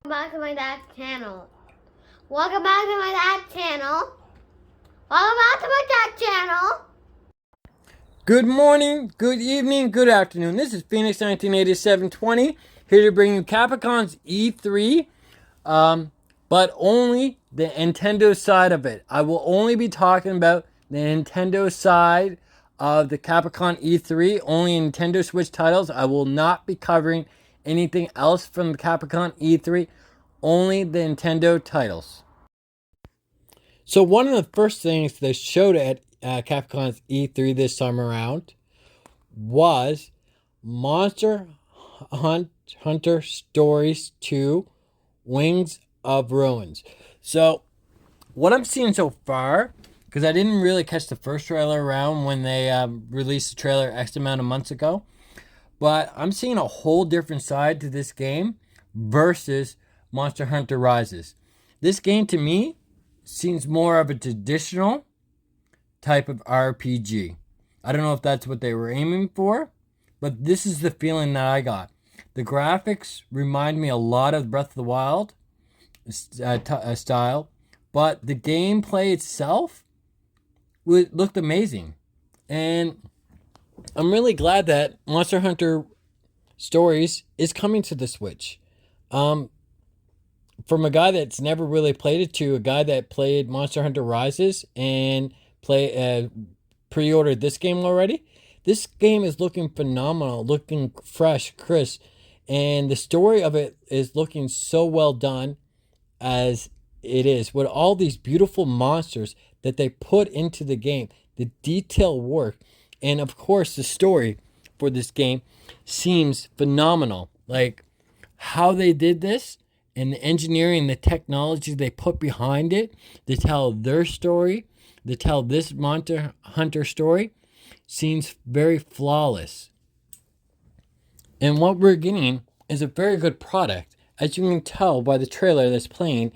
Back to my dad's channel. Welcome back to my dad's channel. Welcome back to my dad's channel. Good morning, good evening, good afternoon. This is Phoenix 198720 here to bring you Capcom's E3, but only the Nintendo side of it. I will only be talking about the Nintendo side of the Capcom E3, only Nintendo Switch titles. I will not be covering anything else from the Capcom E3, only the Nintendo titles. So one of the first things they showed at Capcom's E3 this time around was Monster Hunter Stories 2 Wings of Ruins. So what I'm seeing so far, because I didn't really catch the first trailer around when they released the trailer X amount of months ago, but I'm seeing a whole different side to this game versus Monster Hunter Rises. This game to me seems more of a traditional type of RPG. I don't know if that's what they were aiming for, but this is the feeling that I got. The graphics remind me a lot of Breath of the Wild style, but the gameplay itself looked amazing. And I'm really glad that Monster Hunter Stories is coming to the Switch. From a guy that's never really played it to a guy that played Monster Hunter Rises and pre-ordered this game already. This game is looking phenomenal, looking fresh, crisp, and the story of it is looking so well done as it is. With all these beautiful monsters that they put into the game, the detail work, and of course the story for this game seems phenomenal. Like how they did this and the engineering, the technology they put behind it to tell their story, to tell this Monster Hunter story, seems very flawless. And what we're getting is a very good product, as you can tell by the trailer that's playing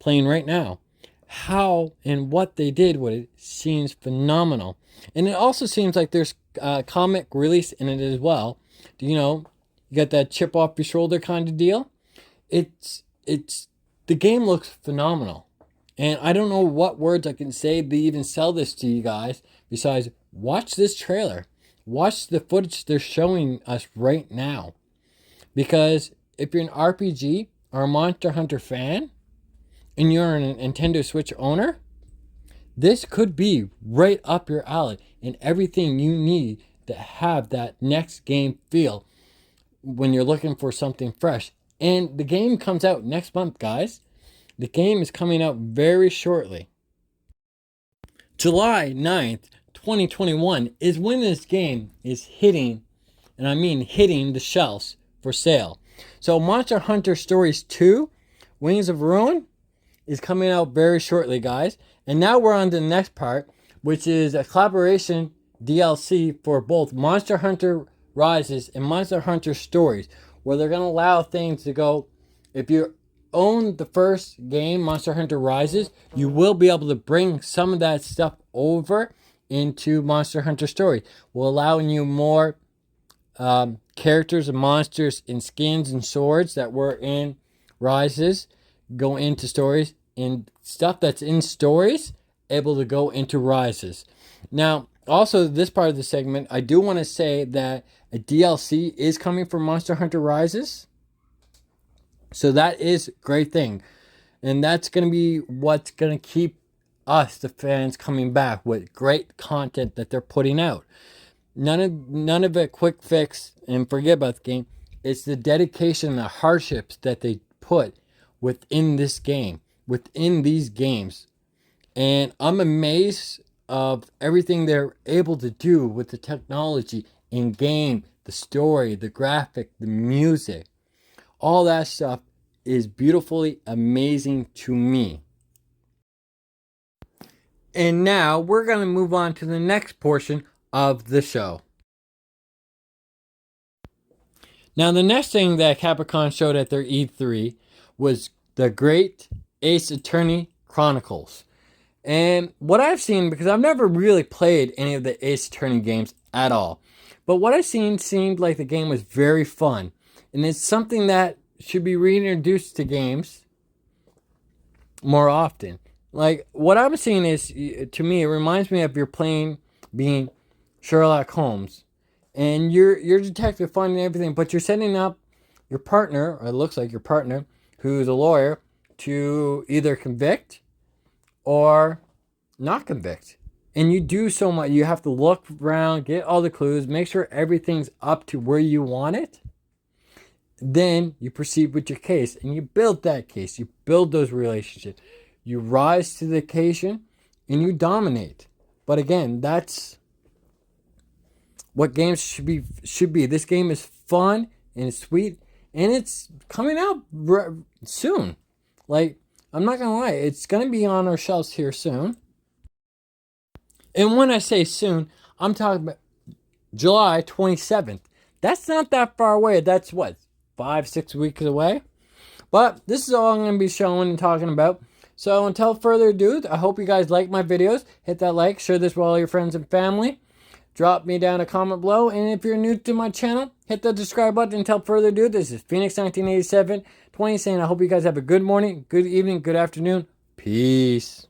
right now. How and what they did with it seems phenomenal. And it also seems like there's a comic release in it as well. You got that chip off your shoulder kind of deal. It's the game looks phenomenal. And I don't know what words I can say to even sell this to you guys besides watch this trailer. Watch the footage they're showing us right now. Because if you're an RPG or a Monster Hunter fan and you're a Nintendo Switch owner, this could be right up your alley and everything you need to have that next game feel when you're looking for something fresh. And the game comes out next month, guys. The game is coming out very shortly. July 9th, 2021 is when this game is hitting, and I mean hitting the shelves for sale. So Monster Hunter Stories 2, Wings of Ruin, is coming out very shortly, guys. And now we're on to the next part, which is a collaboration DLC for both Monster Hunter Rises and Monster Hunter Stories, where they're going to allow things to go. If you own the first game, Monster Hunter Rises, you will be able to bring some of that stuff over into Monster Hunter Stories, will allowing you more characters and monsters and skins and swords that were in Rises go into Stories, and stuff that's in Stories able to go into Rises. Now, also, this part of the segment, I do want to say that a DLC is coming for Monster Hunter Rises. So that is a great thing. And that's going to be what's going to keep us, the fans, coming back with great content that they're putting out. None of it quick fix and forget about the game. It's the dedication and the hardships that they put within this game, within these games. And I'm amazed of everything they're able to do with the technology in game, the story, the graphic, the music. All that stuff is beautifully amazing to me. And now we're going to move on to the next portion of the show. Now, the next thing that Capcom showed at their E3 was the Great Ace Attorney Chronicles. And what I've seen, because I've never really played any of the Ace Attorney games at all, but what I've seen seemed like the game was very fun. And it's something that should be reintroduced to games more often. Like, what I'm seeing is, to me, it reminds me of being Sherlock Holmes, and you're a detective finding everything, but you're setting up your partner, or it looks like your partner, who's a lawyer, to either convict or not convict. And you do so much. You have to look around, get all the clues, make sure everything's up to where you want it. Then you proceed with your case, and you build that case. You build those relationships. You rise to the occasion, and you dominate. But again, that's what games should be. This game is fun and it's sweet, and it's coming out soon. Like, I'm not gonna lie, it's gonna be on our shelves here soon. And when I say soon, I'm talking about July 27th. That's not that far away. That's what, 5-6 weeks away. But this is all I'm going to be showing and talking about. So until further ado, I hope you guys like my videos. Hit that like, share this with all your friends and family. Drop me down a comment below. And if you're new to my channel, hit the subscribe button. Until further ado, this is Phoenix 1987 20 saying I hope you guys have a good morning, good evening, good afternoon. Peace.